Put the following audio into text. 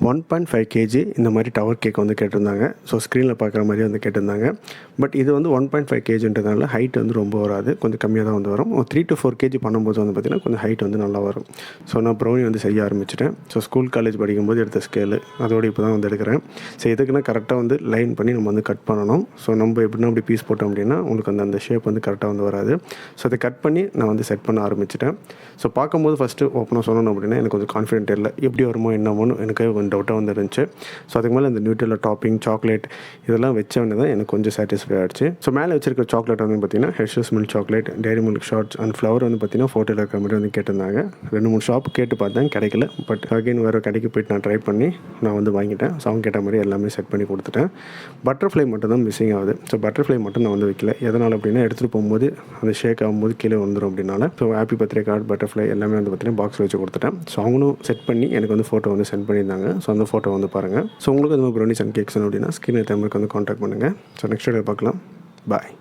1.5 KG இந்த மாதிரி tower cake வந்து கேட்டிருந்தாங்க. ஸோ ஸ்க்ரீனில் பார்க்குற மாதிரி வந்து கேட்டிருந்தாங்க. பட் இது வந்து 1.5 கேஜின்றதுனால ஹைட் வந்து ரொம்ப வராது, கொஞ்சம் கம்மியாக தான் வந்து வரும். 3 to 4 கேஜி பண்ணும்போது வந்து பார்த்திங்கன்னா கொஞ்சம் ஹைட் வந்து நல்லா வரும். ஸோ நான் ப்ரௌனி வந்து செய்ய ஆரம்பிச்சிட்டேன். ஸோ ஸ்கூல் காலேஜ் படிக்கும்போது எடுத்த ஸ்கேலு அதோடு இப்போ தான் வந்து எடுக்கிறேன். ஸோ எதுக்குன்னா கரெக்டாக வந்து லைன் பண்ணி நம்ம வந்து கட் பண்ணணும். ஸோ நம்ம எப்படின்னா அப்படி பீஸ் போட்டோம் அப்படின்னா உங்களுக்கு அந்த ஷேப் வந்து கரெக்டாக வந்து வராது. ஸோ அதை கட் பண்ணி நான் வந்து செட் பண்ண ஆரம்பிச்சிட்டேன். ஸோ பார்க்கும்போது ஃபஸ்ட்டு ஓப்பனாக சொல்லணும் அப்படின்னா எனக்கு கொஞ்சம் கான்ஃபிடென்ட் இல்லை, எப்படி வருமோ என்னமோன்னு எனக்கு கொஞ்சம் டவுட்டாக வந்து இருந்துச்சு. ஸோ அதுக்கு மேலே இந்த நியூட்ரெல்லா டாப்பிங், சாக்லேட் இதெல்லாம் வச்சவொடனே தான் எனக்கு கொஞ்சம் சாட்டிஸ்ஃபை ஆகிடுச்சு. ஸோ மேலே வச்சிருக்க சாக்லேட் வந்து பார்த்திங்கன்னா Hershey's milk chocolate, dairy milk shots and flower வந்து பார்த்திங்கன்னா ஃபோட்டோவில் இருக்கிற மாதிரி வந்து கேட்டிருந்தாங்க. 2-3 ஷாப் கேட்டு பார்த்தேன், கிடைக்கல. பட் அகைன் வேறு கடைக்கு போய்ட்டு நான் ட்ரை பண்ணி நான் வந்து வாங்கிட்டேன். ஸோ அவங்க கேட்ட மாதிரி எல்லாமே செட் பண்ணி கொடுத்துட்டேன். பட்டர்ஃப்ளை மட்டும் தான் மிஸ்ஸிங் ஆகுது. ஸோ பட்டர்ஃப்ளை மட்டும் நான் வந்து வைக்கல. எதனால் அப்படின்னா எடுத்துகிட்டு போகும்போது அந்த ஷேக் ஆகும்போது கீழே வந்துடும் அப்படின்னால. So happy birthday card, butterfly எல்லாமே வந்து பார்த்திங்கன்னா பாக்ஸில் வச்சு கொடுத்துட்டேன். ஸோ அவங்களும் செட் பண்ணி எனக்கு வந்து ஃபோட்டோ வந்து சென்ட் பண்ணியிருந்தாங்க. ஸோ அந்த ஃபோட்டோ வந்து பாருங்கள். ஸோ உங்களுக்கு அந்த ப்ரௌனிஸ் அண்ட் கேக்ஸ் அப்படின்னா ஸ்கிரீன் நம்பருக்கு வந்து காண்டாக்ட் பண்ணுங்கள். ஸோ நெக்ஸ்ட் வீடியோ பார்க்கலாம். பாய்.